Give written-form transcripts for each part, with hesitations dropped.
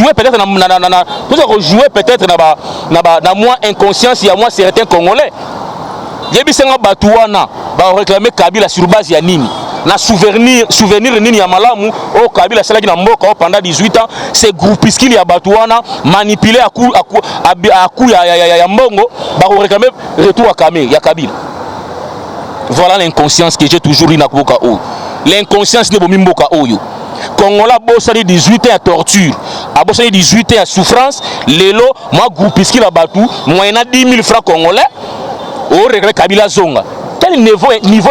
jouer peut-être jouer peut-être na moins inconscience, il y a moins certains Congolais. Yebisenga Batouana ba réclamer Kabila sur base ya nini? Na souvenir nini ya malamu au Kabila salaki na mboka pendant 18 ans, ces groupuscules ya Batouana manipulé à coup ya mbongo ba réclamer retour à Kabila. Voilà l'inconscience que j'ai toujours eu na Boka Oyo. L'inconscience ne bomi mboka Oyo. Congolais bossani 18 ans à torture, a bossani 18 ans à souffrance, lelo moi groupuscule à Batou, moyena 10 000 francs congolais. Au regret Kabila Zonga. Quel niveau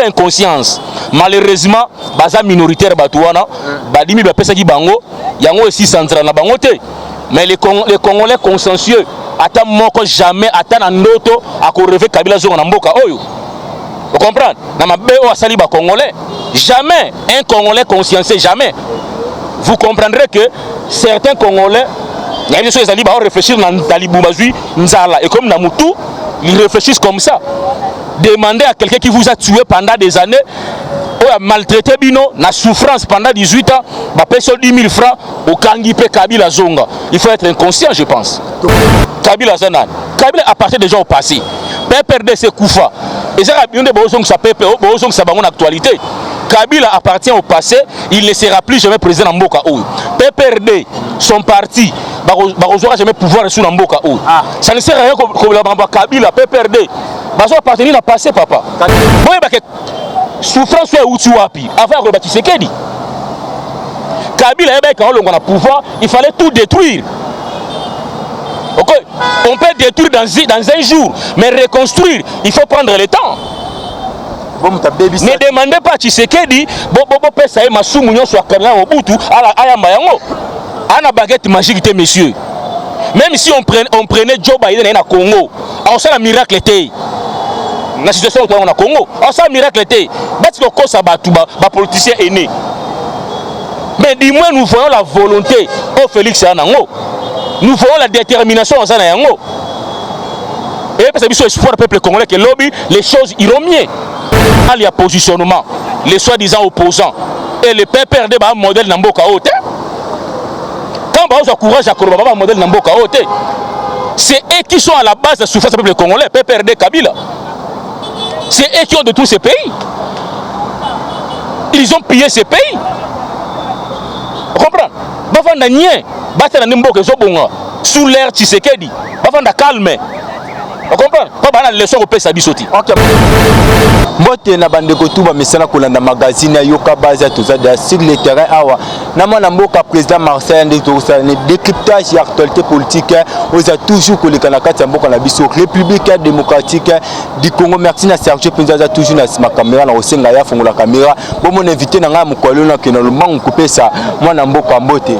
inconscience? Malheureusement, baza minoritaire Batouana, badimi ba pesa ki bango, yango aussi central na bango te. Mais les Congolais consensueux, ata moko jamais ata na ndoto akorever Kabila Zonga na mboka oyo. Vous comprenez? Na mabeo asali ba Congolais, jamais un Congolais consciencieux, jamais. Vous comprendrez que certains Congolais, il y a des choses qui vont réfléchir dans Taliboumbazui, Nzala et comme Namoutou, ils réfléchissent comme ça. Demandez à quelqu'un qui vous a tué pendant des années, ou a maltraité Bino, na souffrance pendant 18 ans, va payer 10 000 francs au Kangipe Kabila Zonga. Il faut être inconscient, je pense. Kabila Zanan. Kabila appartient déjà au passé. PPRD c'est Koufa. Et ça, il y a des choses qui sont en actualité. Kabila appartient au passé, il ne sera plus jamais président en Mboka Oyo. PPRD, son parti, n'aura jamais pouvoir sur Mboka Oyo. Ça ne sert à rien que Kabila, PPRD, appartenir au passé, papa. Souffrance soit où tu wapi, avant de bâtir Sekedi. Kabila, quand on a pouvoir, il fallait tout détruire. Okay. On peut détruire dans un jour, mais reconstruire, il faut prendre le temps. Ne demandez pas à Tshisekedi, pesa e masumu nyonso akana Mobutu ala ayamba yango. Ana baguette magique messieurs. Même si on prenait Joe Biden na Congo, on sait la miracle était. La situation où on a Congo, on sait la miracle était. Bati ko kosa batu ba politicien aîné. Mais dis-moi nous voyons la volonté au Félix Anango. Nous voyons la détermination en Zanayango. Et parce que c'est espoir du peuple congolais que lobby, les choses iront mieux. Il y a positionnement, les soi-disant opposants et le PPRD un modèle Namboka Ote. Quand on encourage à Koroba un modèle Namboka Ote, c'est eux qui sont à la base de la souffrance du peuple congolais, PPRD Kabila. C'est eux qui ont de tous ces pays. Ils ont pillé ces pays. Vous comprenez? Bafanda Nien, Batana Nimboka Zobonga, sous l'air Tshisekedi, Bafanda calme. Vous comprenez? Pas la leçon au PSA Bissoti. Ok. Mbote na bandeko tuba mesana kolanda magazine ya yoka baza tozada sur le terrain awa. Nama na mboka président Marcel Ndetosa ne décryptage ya actualité politique oza toujours koleka na kati ya mboka na biso République démocratique du Congo. Merci na Serge Penzaza toujours na ma caméra na osenga ya fongola caméra. Bon mon invité na nga mukolo na ke na lumangu kopesa mwana mboka Mbote.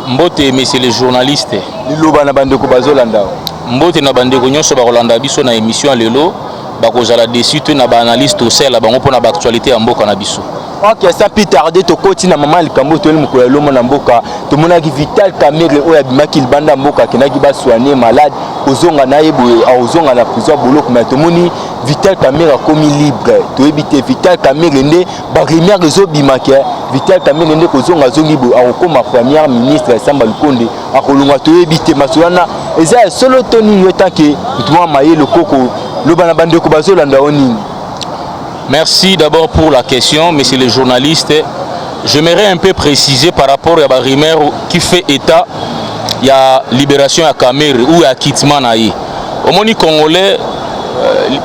Mbote messieurs les journalistes. Liloba na bandeko bazolanda. Mbote na bandeko nyonso ba kolanda biso na émission lelo bakozala dessus na ba analyste au sel bango pona ba actualité ya mboka na biso. Ok, ça peut tarder to koti na maman likambo to mukolo lomo na mboka to monaki Vital Kamerhe oya bimaki banda mboka kenaki ba soigner malade ozonga na yebo ozonga na prison boloko mais to moni Vital Kamerhe komi libre to ebite Vital Kamerhe nde ba première réseau bimaki Vital Kamerhe nde kozonga zongi bo akoma premier ministre Samba Lukonde akolonga to ebite masolana eza solo toni yotake tuma maye le koko lobana bandeko bazolanda oni. Merci d'abord pour la question, messieurs les journalistes. J'aimerais un peu préciser par rapport à la rumeur qui fait état, il y a libération à Kamerhe ou à Kitman. Au monde congolais,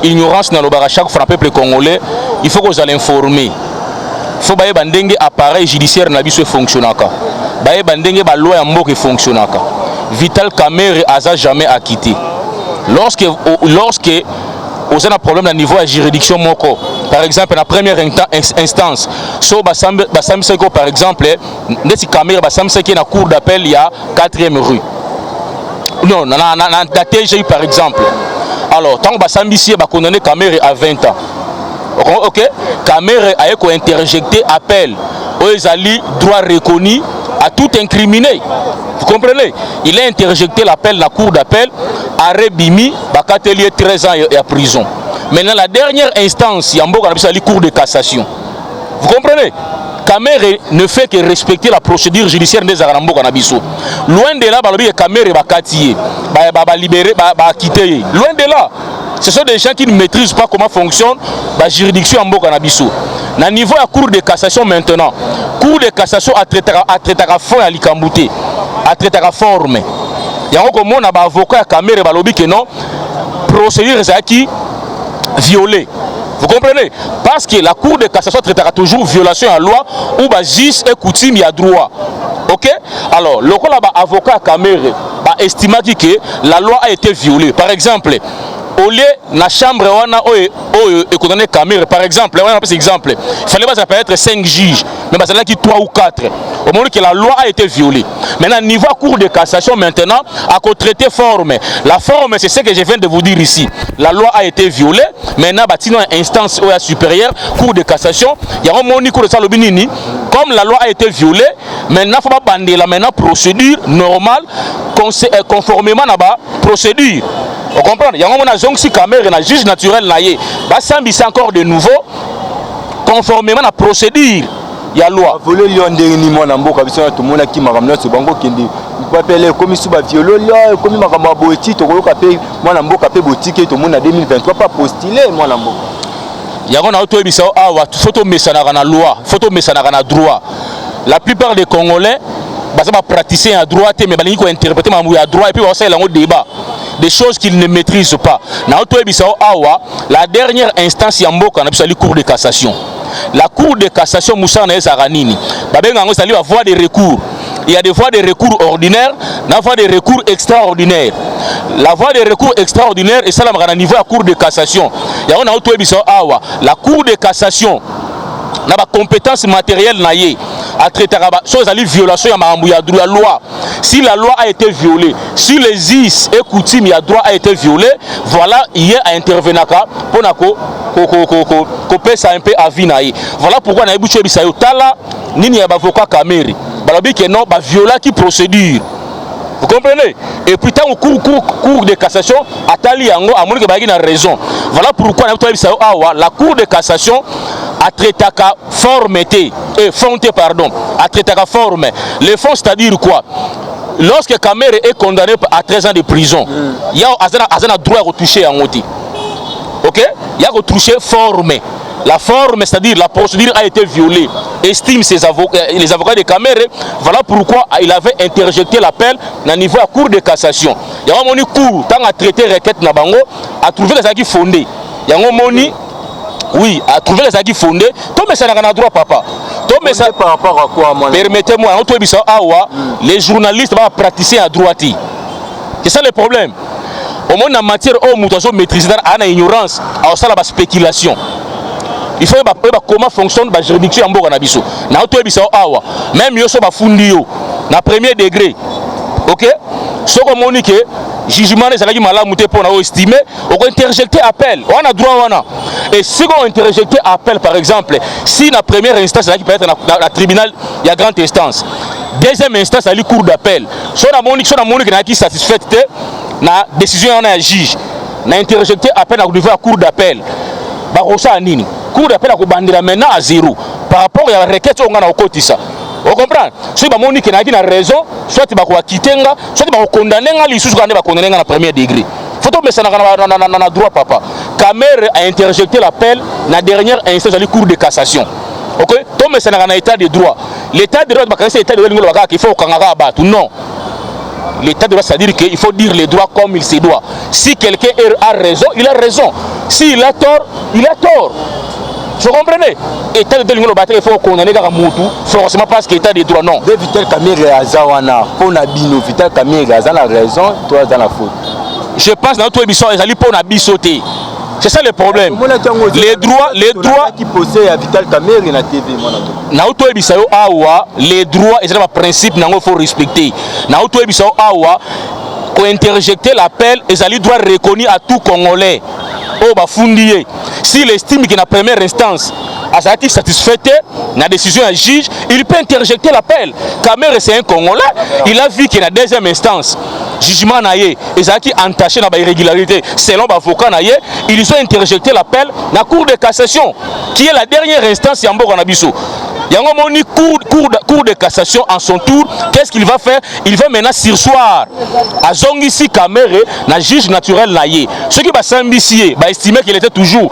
l'ignorance dans le bar à chaque fois, peuple congolais, il faut que vous allez informer. Il faut que vous appareil judiciaire n'a fonctionné. La loi qui fonctionne. Vital Kamerhe n'a jamais acquitté. Lorsque vous avez un problème à niveau de juridiction moko, par exemple la première instance, so basamseko par exemple, nesi Kamerhe basamseki na cour d'appel il y a 4e rue. Non, la TGI par exemple. Alors, tant que basambisi ba condamné Kamerhe à 20 ans. OK, Kamerhe a été interjecté appel aux alliés droit reconnu à tout incriminé. Vous comprenez? Il a interjecté l'appel dans la cour d'appel, arrêt Bimi, Bakatelier 13 ans et à prison. Maintenant, la dernière instance, il y a la cour de cassation. Vous comprenez? Kamere ne fait que respecter la procédure judiciaire des Aranambo Kanabiso. Loin de là, balobi Kamere va katier, va libérer, va quitter. Loin de là. Ce sont des gens qui ne maîtrisent pas comment fonctionne la juridiction en Bokanabiso. Na niveau à cour de cassation maintenant, cour de cassation a traité à fond à l'Ikambouté, a traité à forme. Il y a un avocat à Kamere balobi que non, procédure qui violée. Vous comprenez? Parce que la cour de cassation traitera toujours violation à la loi ou justice et coutume, il y a droit. Ok? Alors, le avocat à Kamere estime que la loi a été violée. Par exemple, au lieu de la chambre condamné Kamere, par exemple, on a un exemple, il fallait pas être 5 juges, mais il y a 3 ou 4. Au moment que la loi a été violée. Maintenant, niveau cour de cassation, maintenant, à traiter forme. La forme, c'est ce que je viens de vous dire ici. La loi a été violée. Maintenant, une instance supérieure, cour de cassation, il y a un moment cour de salobinini. Comme la loi a été violée, maintenant, il faut pas bander la procédure normale, conformément à la procédure. Vous comprenez? Il y a un moment si Kamere na juge naturel na ye, c'est encore de nouveau conformément à la procédure. Il y a loi. Voler lion dernier mois na mboka biso tout monde qui makamna so bango kende. Pas appeler comme sous ba violo là comme makamba boiti to ko kapé moi na mboka pe botike tout monde en 2023 pas postuler moi na mboka. Il y a un auto ebisa awa photo mesana na loi, photo mesana na droit. La plupart des Congolais basa ba praticiens à droit mais balingi ko interpréter mamou à droit et puis on ça lango débat. Des choses qu'ils ne maîtrisent pas. Na auto ebisa awa la dernière instance ya mboka na biso li cour de cassation. La cour de cassation Moussa na Zaranini. Babenga ngo sali va voie de recours. Il y a des voies de recours ordinaires, la voie de recours extraordinaire. La voie de recours extraordinaire et ça la à niveau à cour de cassation. Il y a un auto ebisa awa la cour de cassation na ba compétence matérielle na ye à traiter chose ali violation ya maambu ya droit loi. Si la loi a été violée, si les is et coutumes ya droit a été violé, voilà hier à intervenir pour nako ko ça un peu avis na ye. Voilà pourquoi na ebucho bisayo tala nini ya avocat Kamere. Balobi que non ba viola qui procédure. Vous comprenez? Et puis tant au cour de cassation atali yango amoni que bagi na raison. Voilà pourquoi na bisayo awa la cour de cassation a traité à formeté et fonté pardon a traité à forme. Le fond c'est-à-dire quoi? Lorsque Kamere est condamné à 13 ans de prison, il y a un droit à retoucher en moti. OK? Il y a retoucher forme. La forme, c'est-à-dire la procédure a été violée. Estime les avocats de Kamere. Voilà pourquoi il avait interjecté l'appel à niveau à cour de cassation. Il y a un moni cour tant à traiter requête nabango a trouvé les acquis fondés. Il y a un moni oui, à trouver les acquis fondés. Tout mais ça n'a droit papa. Tout mais ça par rapport à quoi moi? Permettez-moi, les journalistes vont pratiquer à droite. C'est ça le problème. Au moins en matière où nous maîtriser à l'ignorance, à ça la spéculation. Il faut savoir comment fonctionne la juridiction en Bokanabiso. Na auto ebisa awa, même yo so ba fundi yo na premier degré. OK? Ce qu'on monique jugement les alaki malamu te pona estimer, on peut interjecter appel. On a droit on a. Et si on interjecter appel par exemple, si la première instance là qui peut être la tribunal, il y a grande instance. Deuxième instance, il y a cour d'appel. Si on a monique qui satisfait na décision on a juge, na interjecter appel à niveau à cour d'appel. Ba rosa nini? Cour d'appel à bandira maintenant à 0 par rapport à la requête on a au côté ça. Vous comprenez? Si ba monique na qui na raison, soit ba ko kitenga, soit ba ko condamner nga li susu ka ne ba condamner nga na premier degré. Faut to mettre ça na droit papa. Kamere a interjecté l'appel na dernière instance à la cour de cassation. OK? To mettre ça na état de droit. L'état de droit ba c'est état de droit qu'il faut kangaka battu. Non. L'état de droit c'est-à-dire qu'il faut dire les droits comme il se doit. Si quelqu'un a raison, il a raison. S'il a tort, il a tort. Vous comprenez? État de droit, il faut condamner forcément parce que l'état de droit, non. De Vital Kamere Azawana, pour Nabino, Vital Kamere Azana raison, toi dans la faute. Je pense que notre émission est pour Nabisoté. C'est ça le problème. Les droits qui possèdent à Vital Kamere na TV na auto ebisayo awa les droits et c'est un principe nango faut respecter. Na auto ebisayo awa ko interjecter l'appel et ça lui doit reconnu à tout Congolais. Oh ba fundié. S'il estime que la première instance a été satisfaite, la décision à juge, il peut interjecter l'appel. Kamere c'est un Congolais, il a vu qu'il y a la deuxième instance. Jugement naïe, ils ont été entachés dans l'irrégularité. Selon l'avocat naïe, ils ont interjecté l'appel dans la cour de cassation, qui est la dernière instance en Bokanabiso. Yango moni cour de cassation en son tour, qu'est-ce qu'il va faire? Il va maintenant sursoir à Zongisi Kamere, na juge naturel naïe. Ce qui va s'ambitier, va estimer qu'il était toujours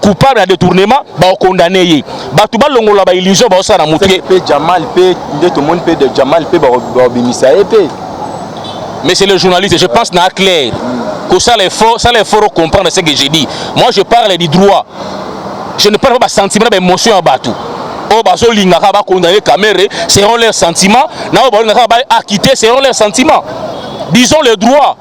coupable de détournement, va condamner. Ba tout ba longola ba illusion ba osana muté. Jamal pe de tout le monde pe de Jamal pe ba bimisa pe. Mais c'est le journaliste, je pense na clair. Que ça les faut comprendre ce que j'ai dit. Moi je parle du droit. Je ne parle pas de sentiments, d'émotions à Batou. Oh, baso lingaka ba condamner Kamere, seront leurs sentiments. Na ba lingaka ba acquitter, seront leurs sentiments. Disons le droit.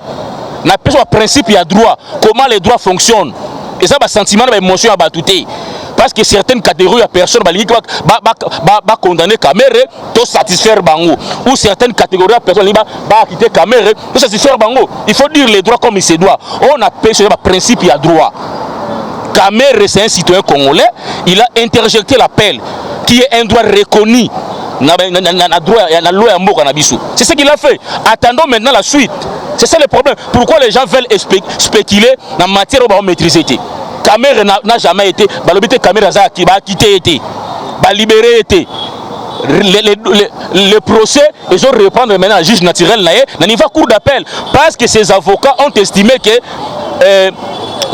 Na personne principe il y a droit. Comment les droits fonctionnent. Et ça ba sentiment, ba émotion à Batouté. Parce que certaines catégories de personnes ba condamner Kamere, to satisfaire bango. Ou certaines catégories de personnes ba acquitter Kamere, to satisfaire bango. Il faut dire les droits comme il se doit. On appelle ce principe il y a droit. Kamere, c'est un citoyen congolais, il a interjecté l'appel, qui est un droit reconnu. C'est ce qu'il a fait. Attendons maintenant la suite. C'est ça le problème. Pourquoi les gens veulent spéculer dans la matière où on maîtrise? Kamere n'a jamais été. Kamere a quitté été. Libéré été. Le procès, ils ont reprendre maintenant un juge naturel dans niveau cour d'appel. Parce que ces avocats ont estimé que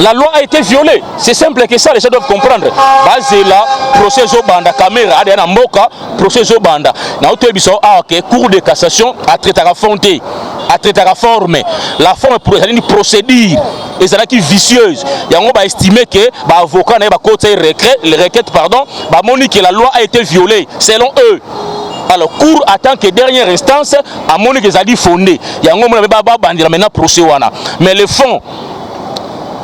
la loi a été violée. C'est simple que ça, les gens doivent comprendre. Basé là, procès Zobanda, caméra, Adena Moka, procès Zobanda. Dans le cour de cassation, a traité à fondé, a traité à former. La forme pour une procédure, et c'est là qui est vicieuse. Il y a un estimé que l'avocat n'a pas côté requête, pardon, que la loi a été violée, selon eux. Alors, cour attend que dernière instance, à mon que ça dit fondé. Il y a un moment où maintenant procès. Mais le fond,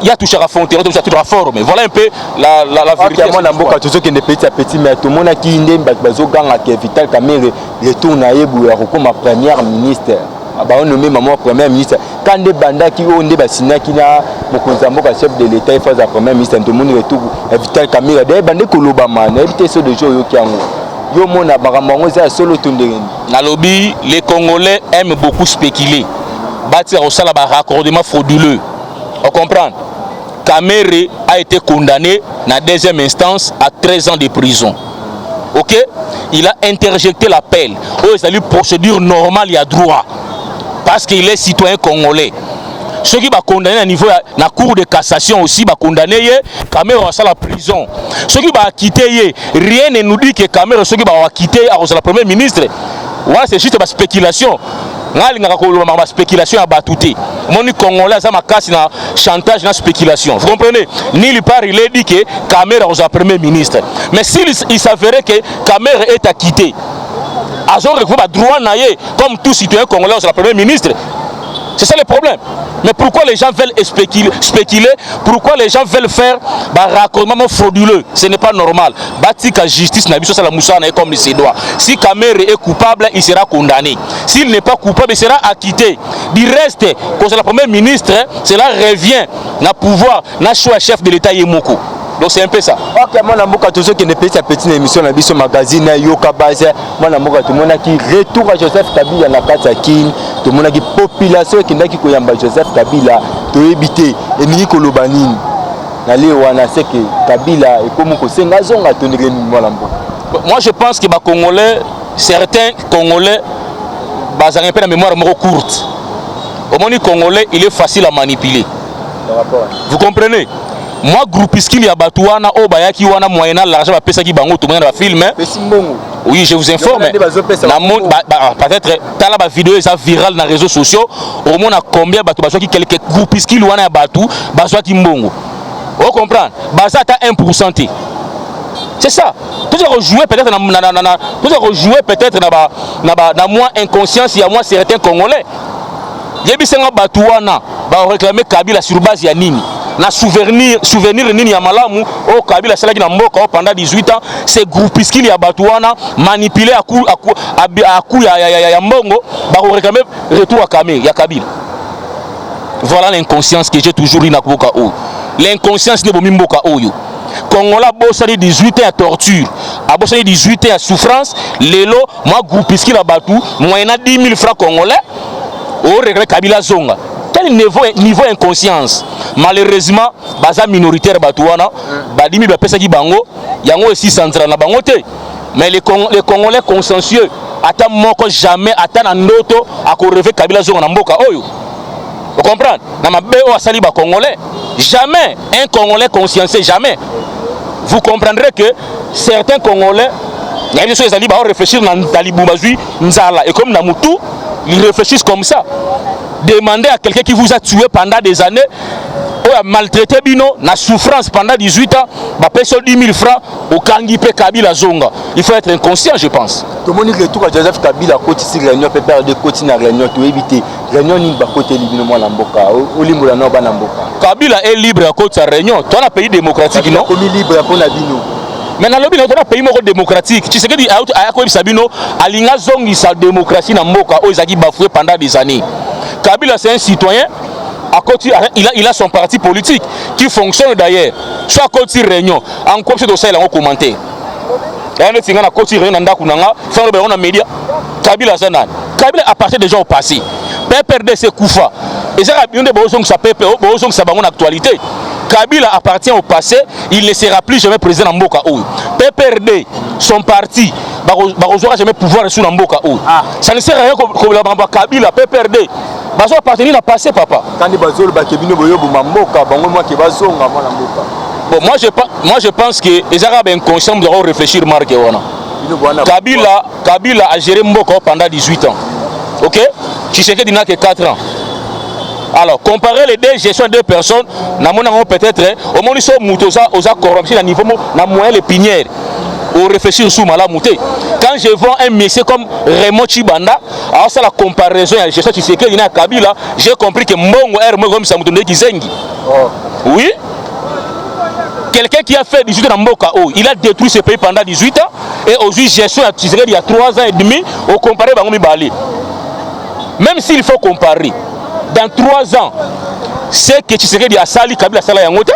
il y a touché à frontière, il y a touché à forme. Voilà un peu la vérité. Moi, je suis petit, mais tout le monde a qui est Vital Kamere retourne à Ebou comme première ministre. On nommé maman première ministre. Quand des bandits qui ont des bassines qui n'a pas chef de l'État, il faut la première ministre. Tout le monde retourne à Vital Kamere. Des bandits qui ont évité ce de jour qui ont. Yo mona barambango za solo tundengeni. Na lobby, les Congolais aiment beaucoup spéculer. Bâtir au sala ba raccordement frauduleux. On comprend. Kamere a été condamné dans la deuxième instance à 13 ans de prison. Ok? Il a interjecté l'appel. C'est une procédure normale, il y a droit. Parce qu'il est citoyen congolais. Ceux qui sont condamnés à niveau de la cour de cassation aussi, sont condamnés, Kamere a la prison. Ceux qui sont acquittés, rien ne nous dit que Kamere, ceux qui sont acquittés, à la première ministre. Voilà, c'est juste une spéculation. La spéculation à Batouté. Mon Congolais, ça m'a cassé dans chantage, dans spéculation. Vous comprenez? Ni part, il a dit que Kamere est le premier ministre. Mais s'il s'avérait que Kamere est acquitté, ils ont le droit naïe, comme tout citoyen congolais, c'est le premier ministre. C'est ça le problème. Mais pourquoi les gens veulent spéculer? Pourquoi les gens veulent faire un raccordement frauduleux? Ce n'est pas normal. Batika justice n'a pas la moussa comme il se doit. Si Kamere est coupable, il sera condamné. S'il n'est pas coupable, il sera acquitté. Du reste, quand c'est le premier ministre, cela revient à pouvoir, à choix chef de l'État Yemoko. Donc c'est un peu ça. Ok, moi je tous ceux qui ne payent sa petite émission dans le magazine Yoka Base, moi tout le monde qui retour à Joseph Kabila na Katsakin, tout le monde qui population qui n'a qui koyamba Joseph Kabila, to éviter et ni kolobanini. Na leo wana c'est que Kabila et comme ko senga zonga to ndenge moi je pense que Congolais, certains Congolais bazarent un peu la mémoire courte. Au moins Congolais, il est facile à manipuler. Vous comprenez? Moi, groupuscule ya Batouana, Obayaki, Wana, moyennant l'argent, qui bango, tout le monde va filmer. Oui, je vous informe. Peut-être, t'as la vidéo est virale dans les réseaux sociaux. Au moins, combien de qui quelques groupuscules Wana Batou, Bazoa qui mbongo. Vous comprenez? Baza, t'as 1%. C'est ça. Tout ça rejouer peut-être dans moins inconscience, il y a moins certains Congolais. Yebisenga Batouana, va réclamer Kabila sur base ya nini. Na souvenir nini ya malamu au Kabila salaki na mboka pendant 18 ans ces groupuscules ya Batouana manipulé à coup ya mbongo ba réclamer retour à Kabila. Voilà l'inconscience que j'ai toujours eu na Boka Oyo. L'inconscience ne bomi mboka Oyo. Congola bossali 18 ans à torture, a bossali 18 ans à souffrance, lelo moi groupuscule ya Batou moyennant 10 000 francs congolais au réclamer Kabila zonga. quel niveau inconscience malheureusement baza minoritaire batouana badimi bapesa ki bango yango aussi central na bango te mais les Congolais consensueux ata moko jamais ata na ndoto akorever Kabila zonga na mboka oyo. Vous comprenez? Na mabe o asali ba Congolais jamais un Congolais consciencieux jamais. Vous comprendrez que certains Congolais il y a des choses qui vont réfléchir dans Taliboumbazui Nzala et comme Namoutou ils réfléchissent comme ça. Demandez à quelqu'un qui vous a tué pendant des années, ou a maltraité Bino, na souffrance pendant 18 ans, va payer 10 000 francs au Kangipe Kabila Zonga. Il faut être inconscient, je pense. Tout le monde retour à Joseph Kabila, côté si réunion, peut perdre de côté na réunion, tu éviter réunion ni ba côté libre moi Lamboka, au libre la Noba Lamboka. Kabila est libre à côté sa réunion. Toi, un pays démocratique, non? Comme libre pour la Bino. Mais dans le pays démocratique, tu sais que Ayakob Sabino, Alinga Zongi sa démocratie na Mboka, Ozaki bafoué pendant des années. Kabila c'est un citoyen, à côté, il a son parti politique qui fonctionne d'ailleurs. Soit à côté réunion, en quoi c'est dossier là on commenter. Il y a un petit à côté réunion nanda kunanga, faire le on média. Kabila Zanan. Kabila appartient déjà au passé. PPRD c'est Koufa. Et ça a bien des bozong sa PP, bozong sa bangon actualité. Kabila appartient au passé, il ne sera plus jamais président en Mboka Oyo. PPRD, son parti, n'aura jamais pouvoir sur Mboka Oyo. Ça ne sert à rien que la Kabila, PPRD, bazo appartenir à passé, papa. Quand les bazol bakebino boyo Mboka, bango moi qui bazo ngama Mboka. Bon, moi je pense que les Arabes inconscients doivent réfléchir marque wana. Kabila a géré Mboka pendant 18 ans. OK? Tshisekedi n'a que 4 ans. Alors, comparer les deux gestions de deux personnes, peut-être, au moins ils sont aux corruption à niveau, na moyen les pinières, ou réfléchir sous malamouté. Quand je vois un monsieur comme Raymond Chibanda, alors ça la comparaison à la gestion Tshisekedi na Kabila, j'ai compris que Mbongo est comme ça moutonné qui zengi. Oui. Quelqu'un qui a fait 18 ans en Mboka, il a détruit ce pays pendant 18 ans, et aujourd'hui gestion à Tshisekedi il y a 3 ans et demi, au comparé Bangomi Bali. Même s'il faut comparer. Dans 3 ans, c'est que Tshisekedi a sali Kabila Sala Yangota.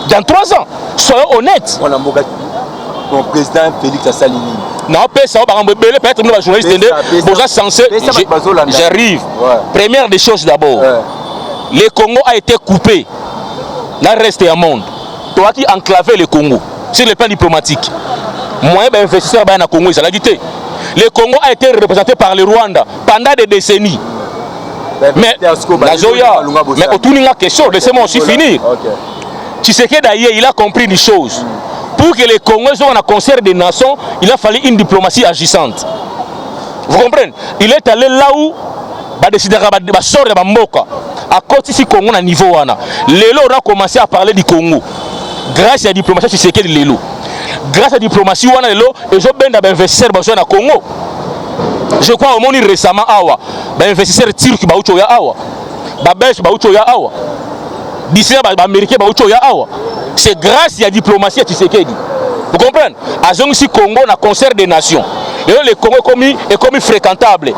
Dans 3 ans, soyons honnêtes. Mon président Félix a sali. Non, peut-être nous, journalistes, j'arrive. Première des choses d'abord, le Congo a été coupé. Dans le reste du monde, toi qui enclavé le Congo sur le plan diplomatique. Moi, investisseur dans le Congo, ça l'a dit. Le Congo a été représenté par le Rwanda pendant des décennies. Mais autour de la question, laissez-moi aussi finir. Tu sais que d'ailleurs, il a compris des choses. Pour que les Congolais soient en concert des nations, il a fallu une diplomatie agissante. Vous comprenez? Il est allé là où il décidé de sortir de Mboka. À côté du Congo, à niveau. Lélo a commencé à parler du Congo. Grâce à la diplomatie, tu sais que Lélo. Grâce à la diplomatie, ils ont bien d'investir dans le Congo. Je crois au monde récemment, les investisseurs turcs sont les Belges sont d'ici les Américains sont c'est grâce à la diplomatie qui s'est dit. Vous comprenez? À Zongi Congo, on a concert des nations. Le Congo est comme fréquentable.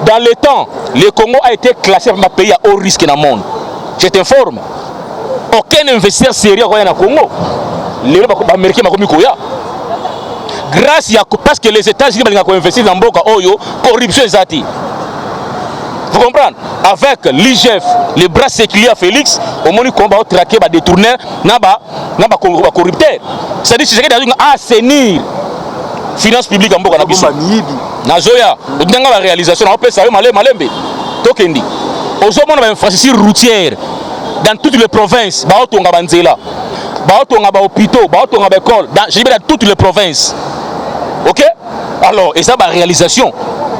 Dans le temps, le Congo a été classé comme un pays à haut risque dans le monde. Je t'informe. Aucun investisseur sérieux n'a au Congo. Les Américains sont comme grâce à parce que les États-Unis ont investi dans Mboka Oyo, corruption zati. Vous comprenez? Avec l'IGF, les bras séculiers à Félix, au moment où on va traquer, va détourner, n'a pas corrupteur. C'est-à-dire que c'est assainir finance publique en Mboka Nabiso. Nazoya, on a la réalisation, on peut savoir malembe. Tokendi. Aujourd'hui, on a une infrastructure routière dans toutes les provinces. On a Banzela, on a hôpitaux, on a école, dans toutes les provinces. Ok? Alors, et ça, c'est la réalisation.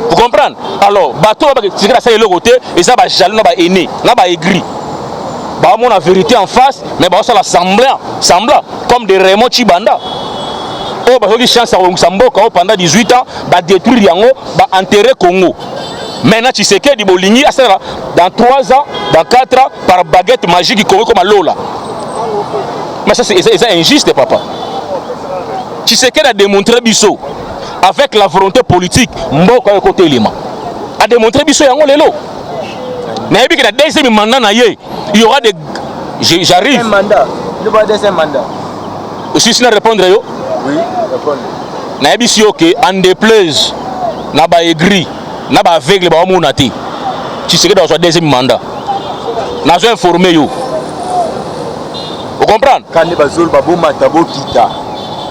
Vous comprenez? Alors, bateau, c'est ça le côté, et ça, c'est jalon, c'est aîné, c'est aigri. On a la vérité en face, mais ça la semblant, comme des Raymond Chibanda. Oh, bah, il y a chance à Mboka pendant 18 ans, bah détruire Yango, bah enterrer Congo. Maintenant, tu sais que du Boligny, dans 3 ans, dans 4 ans, par baguette magique, Congo comme à Lola. Mais ça, c'est injuste, papa. Tu sais qu'elle a démontré Bissot avec la volonté politique, Mboka est côté élément. A démontré Bissot Yango Lelo. Mais il y a des deuxième mandat, il y aura des. J'arrive. Un mandat. Il y aura des mandats. Aussi, si je répondre, oui, répondre. Naibisi ok, en déplaise, n'a pas aigri, n'a pas aveugle, n'a pas monté. Tu sais que dans un deuxième mandat. nazo informer yo. Vous comprenez? Quand les bazol babo matabo kita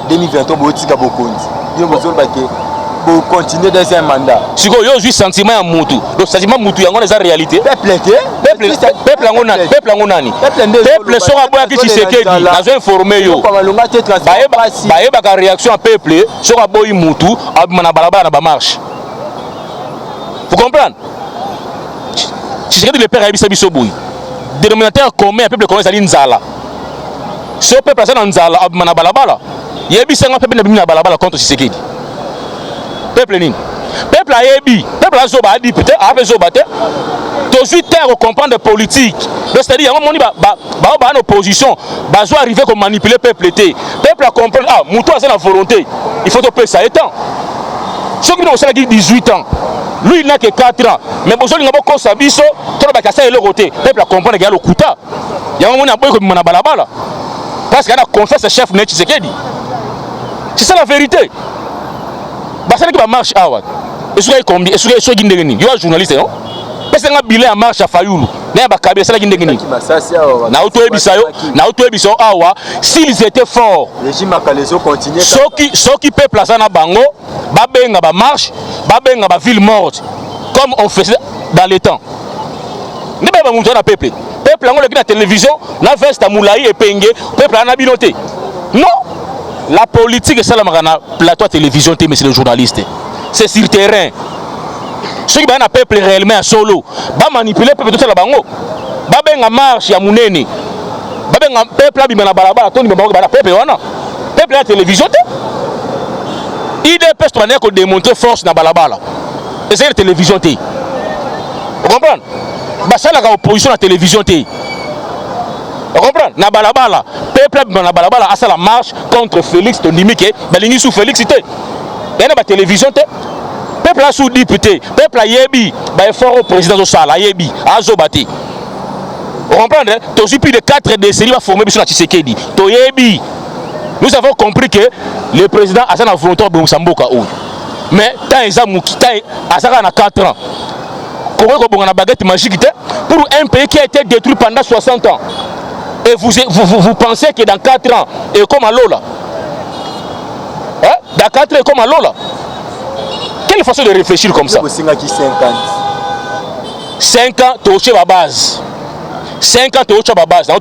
2023 botika bokonzi. Yo bazol bake pour continuer dans un mandat. Si vous avez un sentiment à Moutou, le sentiment Moutou, il y a une réalité. Peuple angonani. Peuple sera boya qui Tshisekedi, nazo informer yo. Ba réaction à peuple sera boya Moutou, abimana balabala na ba marche. Vous comprenez? Tshisekedi le père Abissa Bisoboui. Dénominateur commun à peuple commun c'est Nzala. Ce peuple ça Nzala abimana balabala. Yebisa nga peuple na balabala contre Tshisekedi. Peuple nini? Peuple a yebi, peuple a zoba a dit peut-être a zoba te. Toujours terre comprendre de politique. C'est-à-dire on moni ba en opposition, ba zo arriver comme manipuler peuple té. Peuple a comprendre ah, Moutou a sa volonté. Il faut te payer ça étant. Ceux qui ont 18 ans, lui il n'a que 4 ans. Mais besoin de ko sabiso, to ba kasa ele côté. Peuple a comprendre qu'il y a le kuta. Il y a un moment boy comme na balabala. Parce qu'il a confiance au chef Net Tshisekedi. C'est ça la vérité. Parce que marche awa. Est-ce que combien? Est-ce que qui ndengeni? Yo journaliste non? Parce que nga bilan marche à Fayulu. Na ba kabila ça qui ndengeni. Na auto ebisayo, na auto ebisayo awa, s'ils étaient forts. Régime Makalezo continue. Ceux qui peuple ça na bango, ba benga ba marche, ba benga ba ville morte comme on faisait dans les temps. Ne ba monter na peuple. Peuple ngo le la télévision, na veste à Moulaï et Penge, peuple na binoté. Non. La politique, c'est la plateau télévision, mais c'est le journaliste. C'est sur le terrain. Ceux qui ont un peuple réellement à solo, ils manipuler le peuple tout ça là-bas. Ils ont une marche, à Mouneni. Ils ont un peuple qui a balabala, tout le monde a peuple. Peuple à la télévision. Il peut démontrer force dans la balabala. Et c'est la télévision. Vous comprenez? C'est la opposition à la télévision. Vous comprenez? Na balabala, peuple na balabala a la marche contre Félix Tondimike, balingi sous Félix té. Et na ba télévision té. Peuple a sous député, peuple a yebi, ba fort au président de Sala yebi, azobati. Vous comprenez? Tous plus de 4 décennies va former sur la Tshisekedi. To yebi. Nous avons compris que le président a sa volonté de Moussamboka ou. Mais tant ils a mukita a na 4 ans. Comment on a une baguette magique pour un pays qui a été détruit pendant 60 ans. Et vous pensez que dans 4 ans, et comme à Lola, hein? Dans 4 ans, comme à Lola, quelle façon de réfléchir comme ça? 5 ans, tu as la base. 5 ans, tu as la base. Tu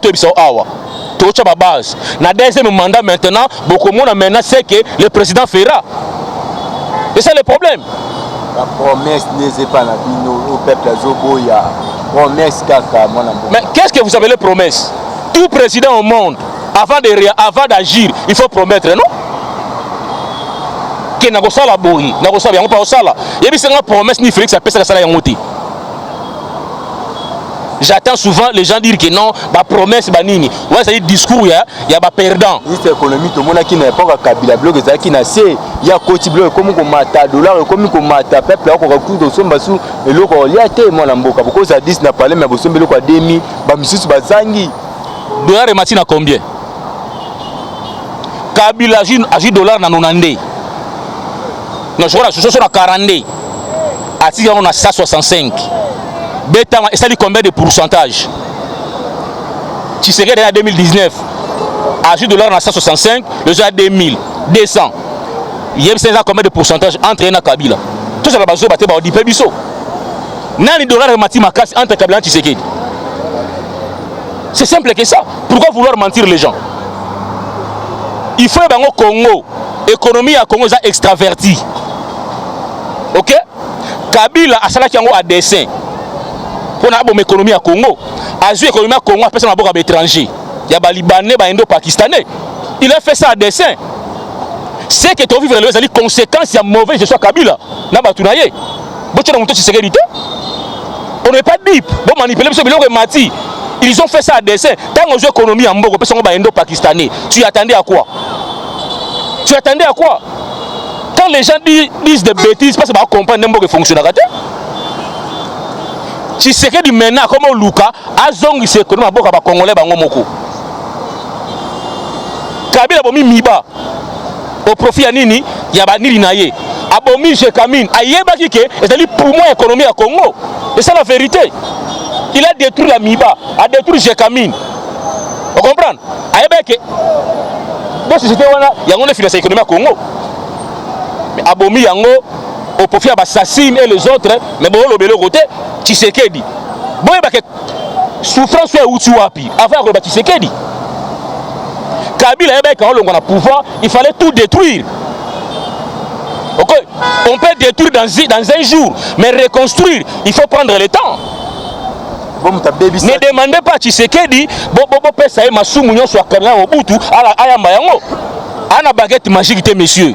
as la base. Dans le deuxième mandat maintenant, beaucoup de monde maintenant sait que le président fera. Et c'est le problème. La promesse n'est pas la vie au peuple Zoboya. Promesse kaka. Mais qu'est-ce que vous appelez promesse? Tout président au monde, avant d'agir, il faut promettre, non? Que n'a pas la bourri, n'a pas bien pas ça là. Il y a une promesse ni Félix a fait ça là. J'attends souvent les gens dire que non, la promesse banini. Ouais, c'est discours il y a pas perdant. Ministre économique tout le monde qui n'est pas Kabila bloc ça qui n'a c'est il y a côté bloc comme on mata dollar comme on mata peuple là qu'on recouvre de somba sous et le il y a tellement l'amboka pourquoi ça dit n'a parlé mais bosombe le quoi demi ba misusu bazangi dollar et matina combien? Kabila agit dollar na 90. Non, je crois que c'est 40. Ati on a 165. Beta et ça dit combien de pourcentage? Tu sais que en 2019 agit dollar na 165, le jour à 2000, 200. Il y a combien de pourcentage entre na Kabila? Tout ça va bazo baté ba di pebiso. Nani dollar et matima casse entre Kabila et Tshisekedi. C'est simple que ça. Pourquoi vouloir mentir les gens? Il faut que au Congo, l'économie à Congo est extravertie. Ok? Kabila a salaki yango à dessin. Pour la bonne économie à Congo. A joué l'économie à Congo, personne n'a pas d'étranger. Il y a des Libanais, des Indo-Pakistanais. Il a fait ça à dessin. C'est que tu vivre les conséquences, il y a mauvais gestion Kabila. N'a pas tout naïe. On n'est pas deep. Bon manipuler, ils ont fait ça à dessin. Tant que l'économie en Bogo, personne n'a Indo-Pakistanais. Tu attendais à quoi? Tu attendais à quoi? Quand les gens disent des bêtises, parce qu'ils comprennent n'importe quel fonctionnaire. Tu sais que du maintenant, comme Luka, a zongi c'est que nous avons des Congolais qui Kabila a mis Miba. Au profit de Nini, il y a Nili Naye. Abomi Jekamine, Ayeba Kike, et c'est pour moi l'économie à Congo. Et c'est la vérité. Il a détruit la Miba, a détruit Jekamine. Vous comprenez? Aïbeke. Donc, c'était il y a une finance économique au Congo. Mais Abomi Yango, au profit de Sassine et les autres, mais bon, le côté, Tshisekedi. Bon, il y a souffrance ou Tchouapi, avant de Tshisekedi. Kabila, quand on a pouvoir, il fallait tout détruire. Okay. On peut détruire dans un jour, mais reconstruire, il faut prendre le temps. Ne demandez pas à Tshisekedi, ça est ma soumounion soit Kabila au Boutou, à la Mayango. À la baguette magique, messieurs.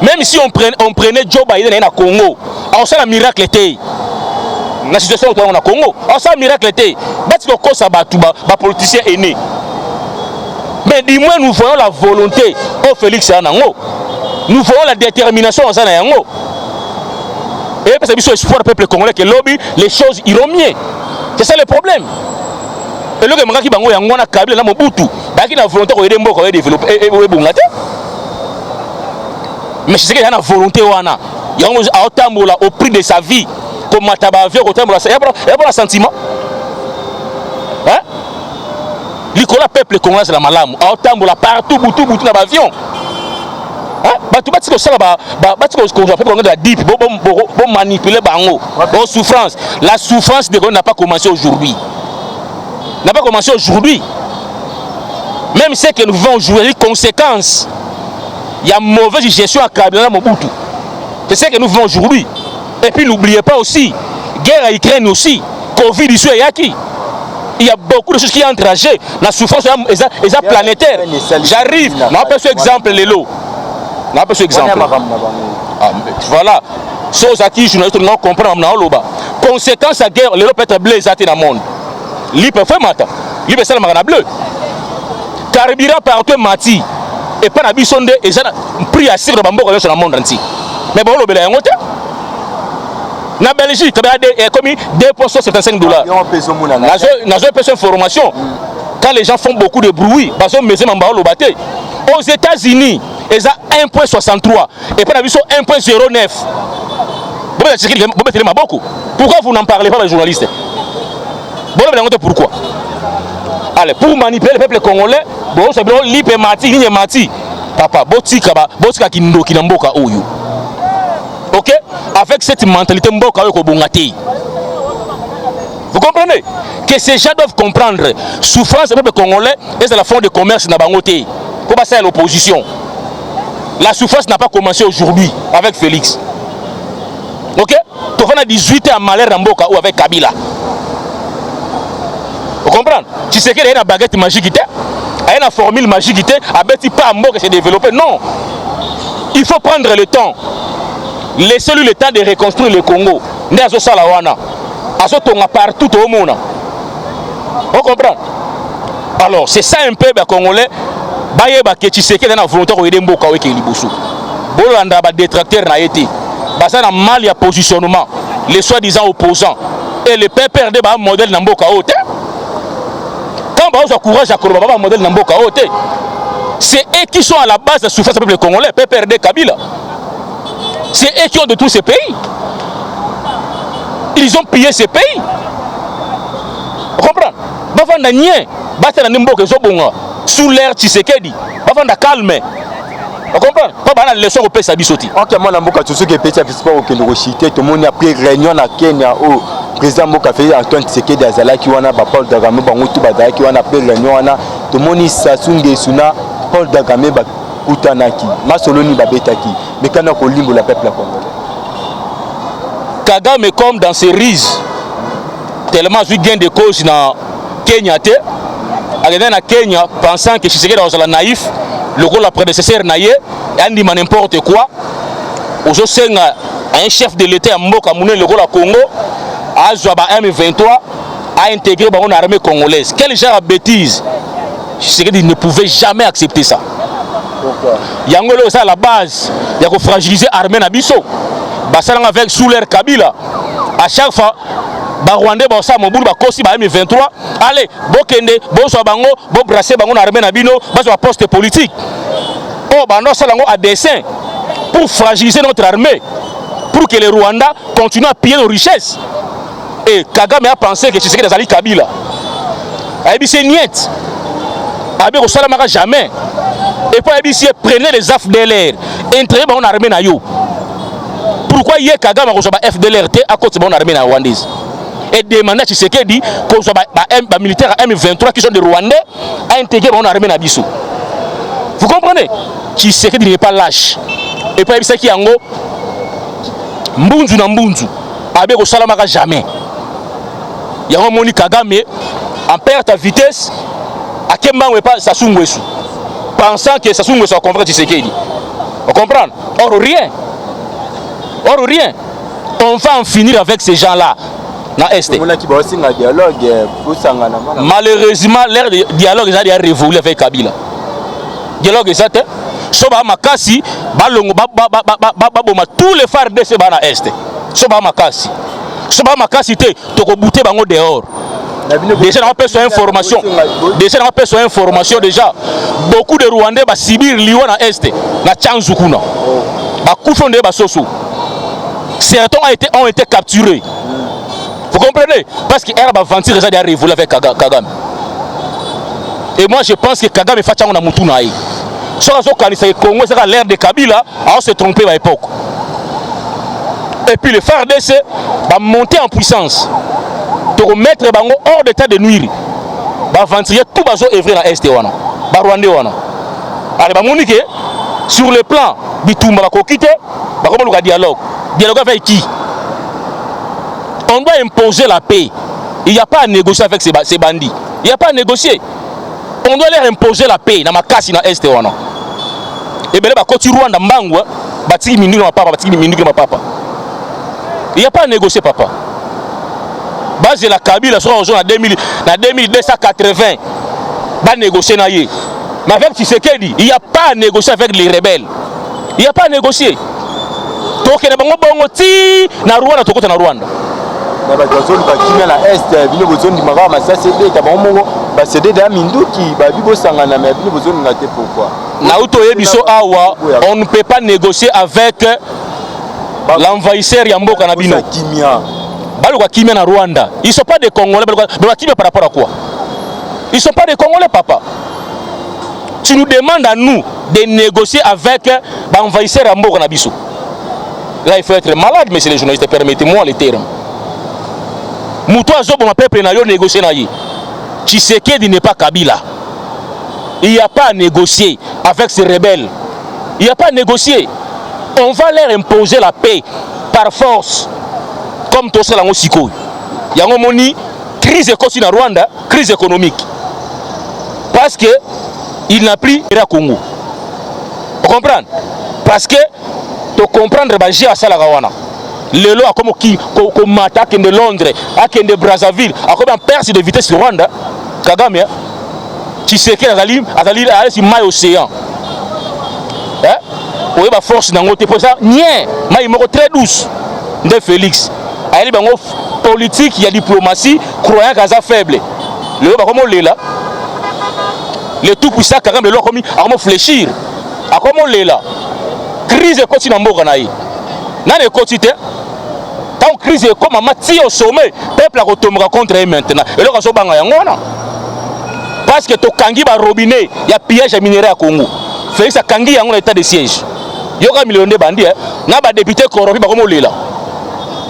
Même si on prenait Joe Biden au Congo, on sait le miracle était. La situation où on a Congo, on sait le miracle était. Parce que ça va politicien est né. Mais dis-moi, nous voyons la volonté au Félix Anango. Nous voyons la détermination en Zanayango. Et parce que c'est espoir du peuple congolais que lobby, les choses iront mieux. C'est ça le problème. Et le gars qui bango yango na Kabila na Mobutu, ba qui na volonté ko aider mboko développer et bongata. Mais c'est qu'il y a une volonté wana. Yango a otambola au prix de sa vie comme mataba avion otambola ça. Il y a pas un sentiment. Hein? L'ikola peuple congolais c'est la malamu. A otambola partout butu na avion. Manipuler souffrance. La souffrance de n'a pas commencé aujourd'hui. N'a pas commencé aujourd'hui. Même ce que nous vivons aujourd'hui, les conséquences. Il y a mauvaise gestion à Kabila Mobutu. C'est ce que nous vivons aujourd'hui. Et puis n'oubliez pas aussi, guerre à Ukraine aussi, Covid ici et Yaki. Il y a beaucoup de choses qui entrent. La souffrance est planétaire. J'arrive, on appelle ce exemple les lots. On appelle ce exemple. Voilà. Chose à qui je ne comprends pas. Conséquence à guerre, les lots peut être bleu dans le monde. L'IP fait matin. L'IP c'est le marana bleu. Carburant partout mati. Et pas la bisonde et ça prix à sur le bambou sur le monde entier. Mais bon, le bel est na Belgique, il y a commis 2,75 $. N'a pas besoin d'information. Quand les gens font beaucoup de bruit, parce que aux États-Unis, ils ont 1,63 et pas la vision 1,09. Pourquoi vous n'en parlez pas les journalistes? Pourquoi? Allez, pour manipuler le peuple congolais, bon, c'est bon, l'IP mati, papa, botika kinamboka oyo. Ok? Avec cette mentalité mboka oyo bongati. Vous comprenez? Que ces gens doivent comprendre souffrance du peuple congolais et c'est la forme de commerce na bangoté. Pour passer à l'opposition. La souffrance n'a pas commencé aujourd'hui avec Félix. Ok? Tu vas 18 ans à malheur dans mboka ou avec Kabila. Vous comprenez? Tu sais qu'il y a une baguette magique, il y a une formule magique, il y a pas un mot qui s'est développé. Non. Il faut prendre le temps. Laissez-lui le temps de reconstruire le Congo. Partout au monde. Vous comprenez? Alors, c'est ça un peu les Congolais. Tu sais qu'il y a une volonté de Mboka avec Libousou. Bolanda va détracteur na été. Ça a mal à positionnement. Les soi-disant opposants. Et le peuple perd un modèle dans Mboka haute. Quand on a courage à Koroba, un modèle dans Mboka haute. C'est eux qui sont à la base de la souffrance du peuple congolais. Le peuple perd Kabila. C'est eux qui ont de tous ces pays. Ils ont pillé ces pays. Vous comprenez? Sous l'air Tshisekedi. Calme. Vous comprenez? Pas la leçon au pays Sabisoti. Ok, moi, je suis petit à petit au Kenya. Tout le monde a pris réunion à Kenya où le président Mboka fait Antoine Tshisekedi Azala qui wana Paul Kagame Bangutu Badara qui wana pris réunion wana. Tout le monde s'assunge suna Paul Kagame Kutanaki. Masoloni Babetaki. Mais quand on a limbo la peuple congolais. Kagame comme dans ses rises, tellement il gain de cause dans Kenya, à Kenya, pensant que Tshisekedi est naïf, le rôle de prédécesseur naïe, et dit n'importe quoi. Aujourd'hui, un chef de l'État, Mboka Mouné, le rôle à Congo, a M23, a intégré une armée congolaise. Quel genre de bêtise? Tshisekedi ne pouvait jamais accepter ça. Yangolo, c'est à la base, il y a fragiliser l'armée Nabiso. Avec sous l'air Kabila, à chaque fois, Rwandais, M23, allez, Bokende, Bango, brasser Bango, armée Nabino, poste politique. Oh, Salango a dessein pour fragiliser notre armée, pour que les Rwandais continuent à piller nos richesses. Et Kagame a pensé que Tshisekedi azali Kabila. C'est niet. Abe ko salamaka jamais. Et puis Abisie prenez les FDLR, entrez dans l'armée na yo. Pourquoi hier Kagame a reçu FDLR à cause de mon armée rwandaise? Et demander à Tshisekedi que les militaires M23 qui sont des Rwandais à intégrer mon armée na biso. Vous comprenez? Tshisekedi n'est pas lâche. Et puis Abisie qui yango mbunzu na mbunzu. Abe ko salamaka jamais. Yango moni Kagame en perte à vitesse. À quel moment pas Sassou Nguesso, pensant que Sassou Nguesso a compris Tshisekedi. On comprend? Or rien. Or rien. On va en finir avec ces gens-là. Malheureusement, l'air de dialogue est déjà révolu avec Kabila. Dialogue est ça. Soba Makasi, tous les phares de ce bana est. Soba Makasi. Soba Makasi, tu as bouté bango dehors. Déjà, on a besoin d'informations. Déjà, on a besoin d'informations déjà. Beaucoup de Rwandais va Sibir, Liwa na Est, na Tchanzukuna. Va Koufonde va Soso. Certains ont été capturés. Vous comprenez? Parce qu'il va ventir déjà des révolus avec Kagame. Et moi, je pense que Kagame est fatigué na Moutunaï. Si on a Congo, c'est l'ère de Kabila, on s'est trompé à l'époque. Et puis le FARDC va monter en puissance. Pour mettre bango hors d'état de nuire. Va ventiler tout bazo œuvrer dans l'Est wana. Ba Rwanda wana. Allez, ba monike sur le plan bitumba ba kokite, ba comment le dialogue. Dialogue avec qui? On doit imposer la paix. Il n'y a pas à négocier avec ces bandits. Il n'y a pas à négocier. On doit leur imposer la paix dans ma casse dans l'Est wana. Et bien là, quand Rwanda mbangwa, bati mindu ma papa, bati mindu ma papa. Il n'y a pas à négocier papa. Base de la Kabila sera en 2280 va négocier na ye. Mais avec Tshisekedi, il n'y a pas à négocier avec les rebelles. Il n'y a pas à négocier. Donc il y a bango bango ti na Rwanda to kota na Rwanda. Na ba zone ba kimia na est bino bozone di magama ça c'est des tabango ba c'est des minduki ba bibo sangana mais bino bozone na te pourquoi. Na uto yebiso awa on ne peut pas négocier avec l'envahisseur ya mboka na bino. Baluka Kimia na Rwanda. Ils ne sont pas des Congolais. Baluka Kimia par rapport à quoi? Ils ne sont pas des Congolais, papa. Tu nous demandes à nous de négocier avec l'envahisseur à Mboka Nabiso. Là, il faut être malade, messieurs les journalistes. Permettez-moi les termes. Moutou Azobo, ma peuple, n'a pas négocié. Tshisekedi n'est pas Kabila. Il n'y a pas à négocier avec ces rebelles. Il n'y a pas à négocier. On va leur imposer la paix par force. Comme tout ça, il y a une crise économique en Rwanda, crise économique. Parce qu'il n'a plus de Congo. Vous comprenez? Parce que tu comprends que j'ai à Salagawana. Le lot a comme attaque de Londres, de Brazzaville, a comme un perce de vitesse de Rwanda. Kagame, tu sais qu'il y a un océan. Oui, ma force dans notre pour ça, rien. Mais il très douce. De Félix. Il y a une politique, il y a diplomatie, croyant qu'elle est faible. Le comment on là. Le tout puissant quand même le comme à fléchir. À comment on là. Crise continue en Boganaï. Dans les quotidiens, tant crise est comme un au sommet, peuple a retombé contre eux maintenant. Et là on se banga yangona. Parce que to kangi ba robinet, il y a pillage minerai à Congo. Félix a kangi yango l'état de siège. Il y a un million de bandits, n'a pas député corrompu comme on là.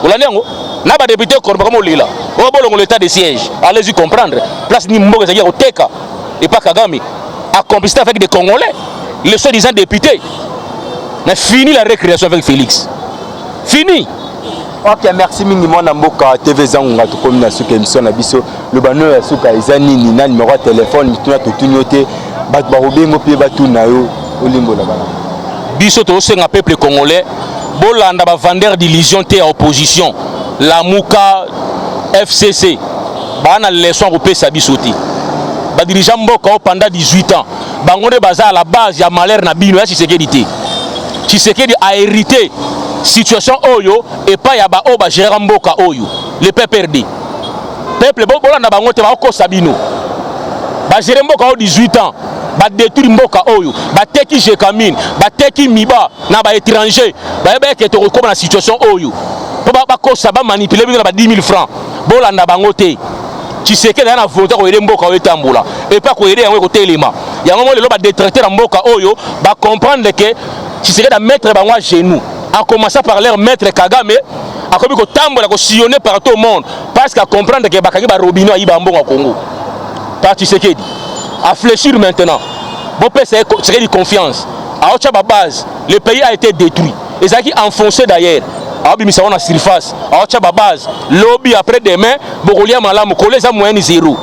Vous l'avez dit, n'a pas député comme on là. On va l'état de siège. Allez-y comprendre. Place ni Mboga c'est-à-dire au Teka et pas Kagame a complicité avec des Congolais, les soi-disant députés. Mais fini la récréation avec Félix. Fini. Ok, merci mingi mwana mboka TV Zangunga to comme na suka émission na biso le bano ya suka ezani ni na numéro de téléphone mituna to tunyote bat ba robengo pe batu na yo olimbo la bana. Biso to senga peuple congolais bolanda ba vendeur d'illusion te opposition la Muka FCC bana leçon ko pesa biso te. Ba dirigeant mboka pendant 18 ans bangonde baza à la base ya malheur na bino ya Tshisekedi te. Tshisekedi a hérité situation oyo et pas ya ba oba gérer mboka oyo le PPRD peuple bolanda bango te ba ko sabino ba gérer mboka o 18 ans ba détruire mboka oyo ba teki jekamine ba teki miba na ba étranger ba yebeke to comme na situation oyo po ba kosa ba manipuler bino na ba 10 000 francs bolanda bango te Tshisekedi na volonté ko yede mboka oyo tambola et pas ko yede yango ko telema yango mo lelo ba détracter na mboka oyo ba comprendre que Tshisekedi a mettre bango à genoux en commençant par leur maître Kagame a comme ko tambola ko sillonner partout au monde parce qu'à comprendre que bakangi ba robinet ayi ba mbongo Congo par Tshisekedi à fléchir maintenant bon c'est Tshisekedi confiance à autre base le pays a été détruit et ça qui enfoncé d'ailleurs abimisa wana surface acha base lobby après demain bokolia malamu koleza moyen zéro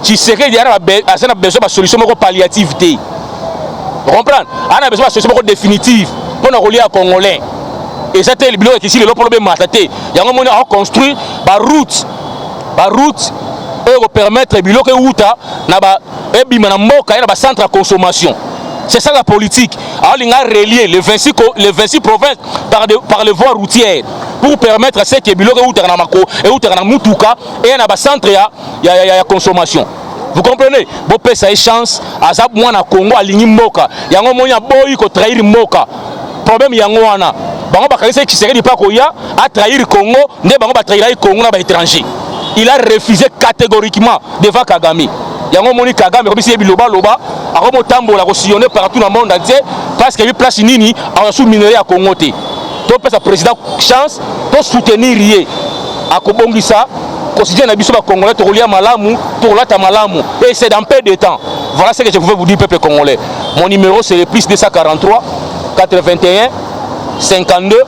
Tshisekedi yana besoin de solution moko palliative te comprendre ana besoin de solution moko définitive pour na kolia congolais et ça te bilo ici le problème mataté yango moni a construire ba route et permettre bilo ke uta na ba ebima na mboka na ba centre de consommation. C'est ça la politique. Alors, il a relié les 26 provinces par les voies routières pour permettre à ceux qui sont en Mutuka et en centre de consommation. Vous comprenez? Bon, ça a chance. À ça, moi, na Congo, à l'Inimoka. Il y a un moyen de trahir Moka. Problème, il y a un moyen. Bango Bakalise qui serait pas Koya à trahir Congo, ne bango ba trahir Congo na ba étranger. Il a refusé catégoriquement devant Kagame. Yango moni Kagame comme si biloba loba akomo tambola ko sillonner partout dans le monde entier parce qu'il y a place nini en sous minerai à Congo té. To pesa président chance to soutenir rié akobongisa quotidien na biso ba congolais to kolia malamu to lata malamu et c'est dans peu de temps. Voilà ce que je pouvais vous dire peuple congolais. Mon numéro c'est le plus 243 81 52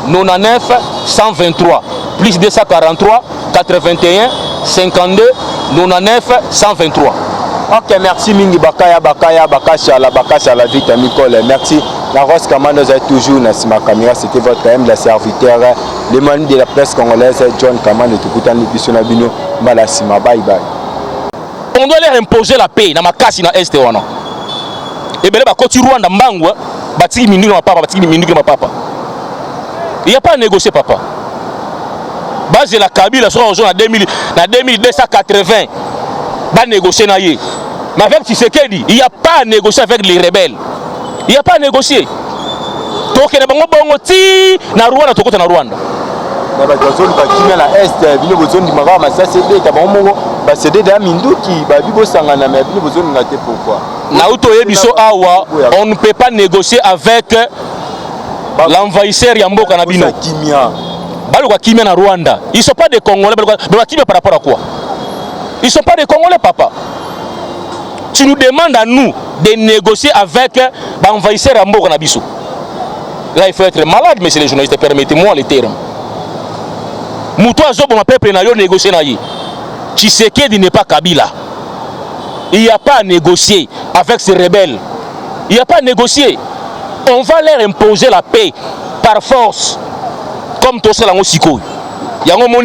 99 123 plus 243 81 52 99 123. Ok, merci Mingi Bakaya Bakasha la vitamine Cole. Merci. La Rose Kamano est toujours dans ma caméra. C'était votre M, la serviteur, le manu de la presse congolaise, John Kamano, Tukutani Bisonabino, Malasima. Bye bye. On doit leur imposer la paix dans ma casse dans l'Est. Et bien, quand tu Rwanda, Mbangwa, Batiki Mindu ma papa, Batiki Mindu ma papa. Il n'y a pas à négocier, papa. Base de la Kabila sera en 2280. Va négocier naïe. Mais avec Tshisekedi, il n'y a pas à négocier avec les rebelles. Il n'y a pas à négocier. Donc il y a bongo ti na Rwanda to kota na Rwanda. Na ba zone ba kimia na est, bino bozone di mara ma ça c'est ta bongo ba cédé da minduki ba bibo sangana mais bino bozone na te pourquoi. Na uto yebiso awa, on ne peut pas négocier avec l'envahisseur ya mboka na bino. Kimia. Baluka kimia na Rwanda. Ils sont pas des Congolais, baluka kimia par rapport à quoi? Ils ne sont pas des Congolais, papa. Tu nous demandes à nous de négocier avec l'envahisseur Ambo Nabiso. Là, il faut être malade, messieurs les journalistes, permettez-moi les termes. Moutoua Zobo, ma peuple, n'a pas négocié. Tshisekedi n'est pas Kabila. Il n'y a pas à négocier avec ces rebelles. Il n'y a pas à négocier. On va leur imposer la paix par force. Comme tout ça, là, il y a un moment,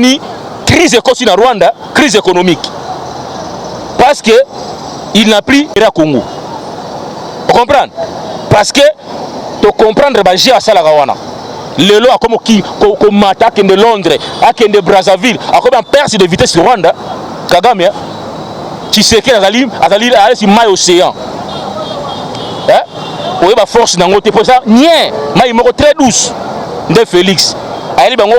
crise économique en Rwanda, crise économique. Parce que il n'a plus de Congo. Vous comprenez? Parce que tu comprends que à Salagawana. Le lot a comme qui m'attaque de Londres, de Brazzaville, a comme un perce de vitesse sur Rwanda. Kagame, tu sais qu'il y a un maille océan. Il y a une force dans le pour ça. Rien, mais il est très douce. De Félix. Il y a une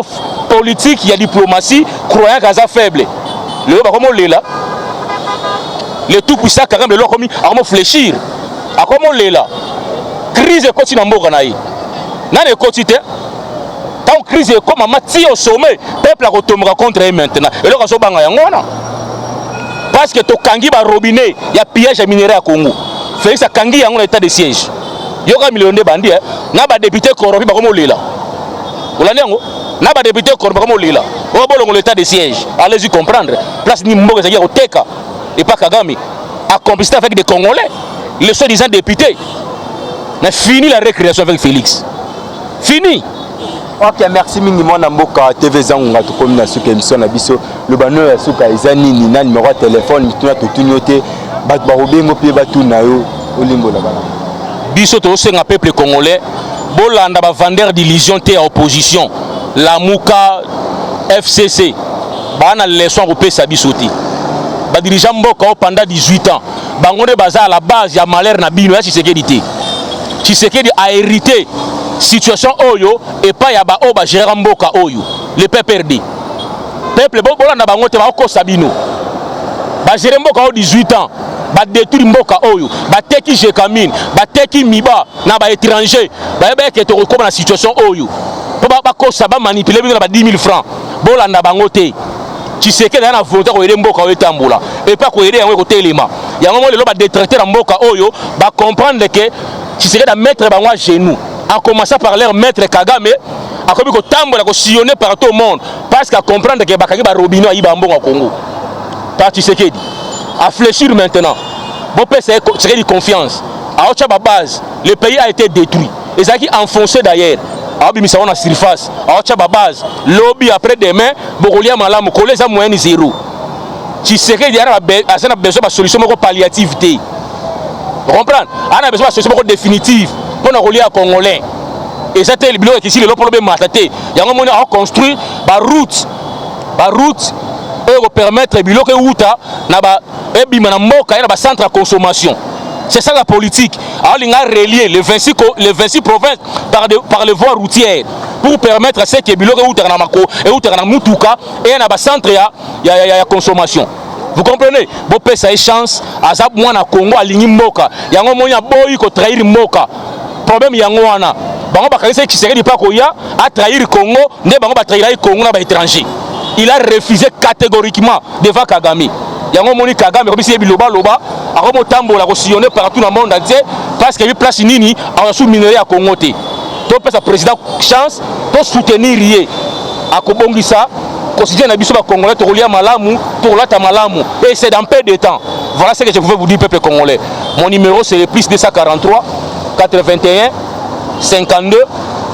politique, il y a diplomatie, croyant qu'elle est faible. Le lot comme là. Le tout puissant quand même le lot comme à fléchir. À comment on est là? Crise continue en Boganaï. N'a pas quotidien. Tant crise est comme un mati au sommet, peuple a retombé contre eux maintenant. Et là, on a parce que to kangi ba robinet, il y a piège à minerai à Congo. Félix a kangi en état de siège. Il y a un million de bandits. N'a pas député corrompu comme on est là. Vous l'avez dit? N'a pas député corrompu comme on est là. On a l'état de siège. Allez-y comprendre. Place ni mboga c'est-à-dire au Teka. Et pas Kagame, à complicité avec des Congolais, les soi-disant députés. Mais fini la récréation avec Félix. Fini. Ok, merci mingi mwana mboka TV Zangunga to komina suka émission na biso le bano ya suka ezani ni na numéro de téléphone mituna to tunyote bat ba robengo pe batu na yo olimbo la bana. Biso to senga peuple congolais bolanda ba vendeur d'illusion té opposition la Muka FCC bana leçon ko pesa biso té. Ba dirigeant mboka pendant 18 ans bangonde baza à la base ya malheur na bino ya Tshisekedi te. Tshisekedi a hérité situation oyo et pas ya ba o ba gérer mboka oyo le PPRD. Peuple bolanda bango te ba ko sabino. Ba gérer mboka o 18 ans. Ba détruire mboka oyo, ba teki jekamine, ba teki miba na ba étranger. Ba yeba ke to ko na situation oyo. Po ba ko saba manipuler bino ba 10 000 francs. Bolanda bango te. Tshisekedi na volonté ko aider mboka oyo tambola et pas ko aider yango ko telema. Yango mo lelo ba détracter na mboka oyo, ba comprendre que Tshisekedi a mettre bango à genoux. En commençant par leur maître Kagame, a comme ko tambola ko sillonner partout au monde parce qu'à comprendre que bakaki ba robino a iba mbongo Congo. Par Tshisekedi à fléchir maintenant. Bon père c'est une confiance. À Ochaba base, le pays a été détruit. Et ça qui enfoncé d'ailleurs. À Obimisa on a surface. À Ochaba base, lobby après demain, Bogolia Malamu, collège à moyenne zéro. Tshisekedi a besoin de solution palliative. Vous comprenez? On a besoin de solution définitive pour nous relier à Congolais. Et c'était le bilan qui ici le problème mataté. Il y a un moment à construire la route. La route pour permettre le bilan que Outa na ba ebima mboka na ba centre de consommation. C'est ça la politique. Alors il a relié les 26 provinces par les voies routières pour permettre à ce que bilan que Outa na mako et Outa na mutuka et na ba centre ya consommation. Vous comprenez? Bon pèse ça chance à ça moi na Congo aligni mboka. Yango moya boy ko trahir mboka. Problème yango wana. Bango ba kalise ki seri pas ko ya a trahir Congo, ne bango ba trahir Congo na ba étranger. Il a refusé catégoriquement devant Kagame. Yango moni Kagame comme si biloba loba a comme tambola ko sillonner partout dans le monde entier parce que il place nini a sous minerai à Congo té. To pèse président chance to soutenir rié. A ko bongisa considérer na biso ba congolais to rolia malamu to rolata malamu et c'est dans peu de temps. Voilà ce que je pouvais vous dire peuple congolais. Mon numéro c'est le plus 243 81 52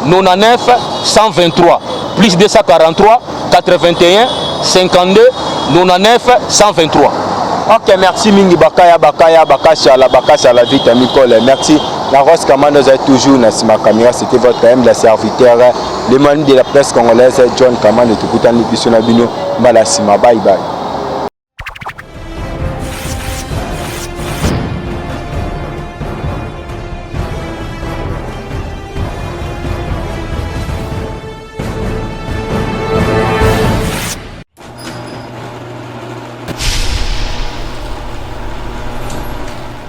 99 123 plus 243 81 52 99 123. Ok, merci Mingi Bakaya Bakasha la vite Nicole. Merci. La Rose Kamando vous êtes toujours Nassima Kamira, c'était votre M la serviteur, le manu de la presse congolaise John Kamando Tukutan Bino Malasima. Bye bye.